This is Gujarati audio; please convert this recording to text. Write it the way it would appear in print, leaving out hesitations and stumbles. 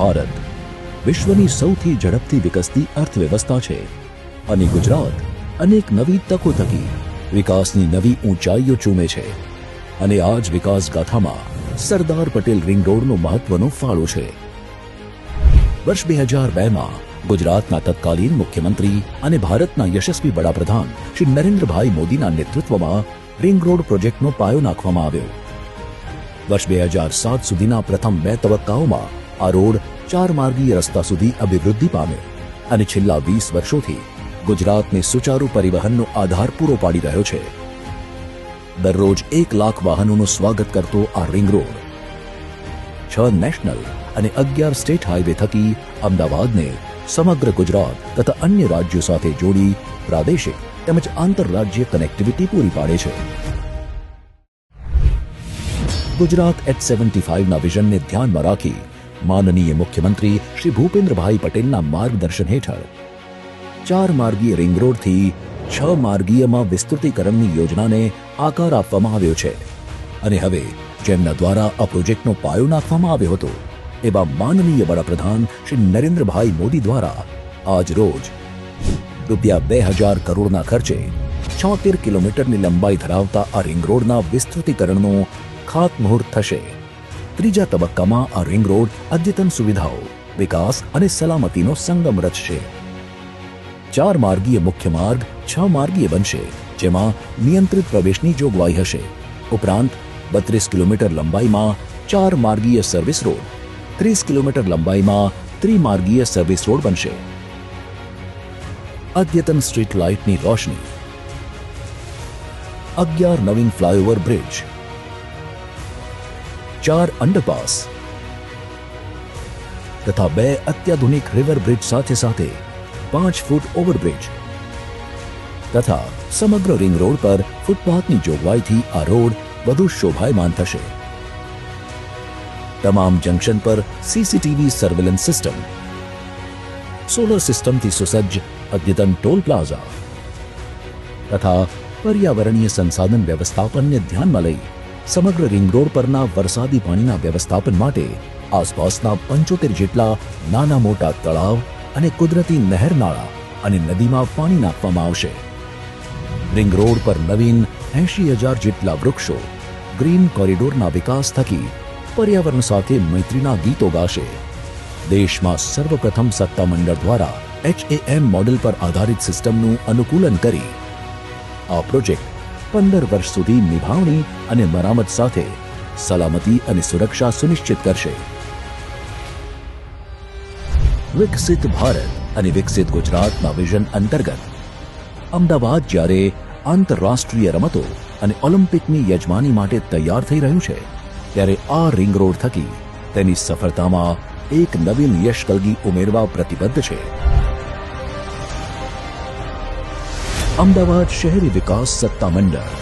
ભારત વિશ્વની સૌથી ઝડપથી વિકસતી અર્થવ્યવસ્થા છે અને ગુજરાત અનેક નવી તકો થકી વિકાસની નવી ઊંચાઈઓ ચૂમે છે અને આ જ વિકાસ ગાથામાં સરદાર પટેલ રિંગ રોડનો મહત્વનો ફાળો છે. વર્ષ 2002માં ગુજરાતના તત્કાલીન મુખ્યમંત્રી અને ભારતના યશસ્વી વડાપ્રધાન શ્રી નરેન્દ્રભાઈ મોદીના નેતૃત્વમાં રિંગ રોડ પ્રોજેક્ટનો પાયો નાખવામાં આવ્યો. વર્ષ 2007 સુધીના પ્રથમ 2 તબક્કાઓમાં આ રોડ 4 માર્ગીય રસ્તા સુધી અભિવૃદ્ધિ પામ્યો અને છેલ્લા 20 વર્ષોથી ગુજરાતને સુચારુ પરિવહનનો આધાર પૂરો પાડી રહ્યો છે. દરરોજ 1 લાખ વાહનોનું સ્વાગત કરતો આ રિંગ રોડ 6 નેશનલ અને 11 સ્ટેટ હાઈવે થકી અમદાવાદને સમગ્ર ગુજરાત તથા અન્ય રાજ્યો સાથે જોડી પ્રાદેશિક તેમજ આંતરરાજ્ય કનેક્ટિવિટી પૂરી પાડે છે. ગુજરાત H75ના વિઝનને ધ્યાનમાં રાખી માનનીય મુખ્યમંત્રી શ્રી ભૂપેન્દ્રભાઈ પટેલના માર્ગદર્શન હેઠળ 4 માર્ગીય રિંગ રોડથી 6 માર્ગીયમાં વિસ્તૃતીકરણની યોજનાને આકાર આપવામાં આવ્યો છે અને હવે જેમના દ્વારા આ પ્રોજેક્ટનો પાયો નાખવામાં આવ્યો હતો એવા માનનીય વડાપ્રધાન શ્રી નરેન્દ્રભાઈ મોદી દ્વારા આજ રોજ ₹2000 કરોડના ખર્ચે 76 કિલોમીટરની લંબાઈ ધરાવતા આ રિંગ રોડના વિસ્તૃતીકરણનો ખાતમુહૂર્ત થશે. ત્રીજા તબક્કામાં આ રિંગ રોડ અદ્યતન સુવિધાઓ, વિકાસ અને સલામતીનો સંગમ રચશે. 4 માર્ગીય મુખ્ય માર્ગ 6 માર્ગીય બનશે, જેમાં નિયંત્રિત પ્રવેશની જોગવાઈ હશે. ઉપરાંત 32 કિલોમીટર લંબાઈમાં 4 માર્ગીય સર્વિસ રોડ, 30 કિલોમીટર લંબાઈમાં ત્રિમાર્ગીય સર્વિસ રોડ બનશે. અદ્યતન સ્ટ્રીટ લાઇટની રોશની, 11 નવીન ફ્લાયઓવર બ્રિજ, 4 અંડરપાસ તથા 2 અત્યાધુનિક રિવર બ્રિજ સાથે સાથે 5 ફૂટ ઓવરબ્રિજ તથા સમગ્ર રિંગ રોડ પર ફૂટપાથની જોગવાઈથી આ રોડ વધુ શોભાયમાન થશે. તમામ જંકશન પર સીસીટીવી સર્વેલન્સ સિસ્ટમ, સોલર સિસ્ટમથી સુસજ્જ અદ્યતન ટોલ પ્લાઝા તથા પર્યાવરણીય સંસાધન વ્યવસ્થાપનને ધ્યાનમાં લઈ સમગ્ર રિંગ રોડ પરના વરસાદી પાણીના વ્યવસ્થાપન માટે આસપાસના 75 જેટલા નાના મોટા તળાવ અને કુદરતી નહેર નાળા અને નદીમાં પાણી નાખવામાં આવશે. રિંગ રોડ પર નવીન 80,000 જેટલા વૃક્ષો ગ્રીન કોરિડોરના વિકાસ થકી પર્યાવરણ સાથે મૈત્રીના ગીતો ગાશે. દેશમાં સર્વપ્રથમ સત્તામંડળ દ્વારા HAM મોડેલ પર આધારિત સિસ્ટમનું અનુકૂલન કરી આ પ્રોજેક્ટ 15 વર્ષ સુધી નિભાવણી અને મરામત સાથે સલામતી અને સુરક્ષા સુનિશ્ચિત કરશે. વિકસિત ભારત અને વિકસિત ગુજરાતના વિઝન અંતર્ગત અમદાવાદ જ્યારે આંતરરાષ્ટ્રીય રમતો અને ઓલિમ્પિકની યજમાની માટે તૈયાર થઈ રહ્યું છે, ત્યારે આ રિંગ રોડ થકી તેની સફળતામાં એક નવીન યશકલગી ઉમેરવા પ્રતિબદ્ધ છે. અમદાવાદ શહેરી વિકાસ સત્તામંડળ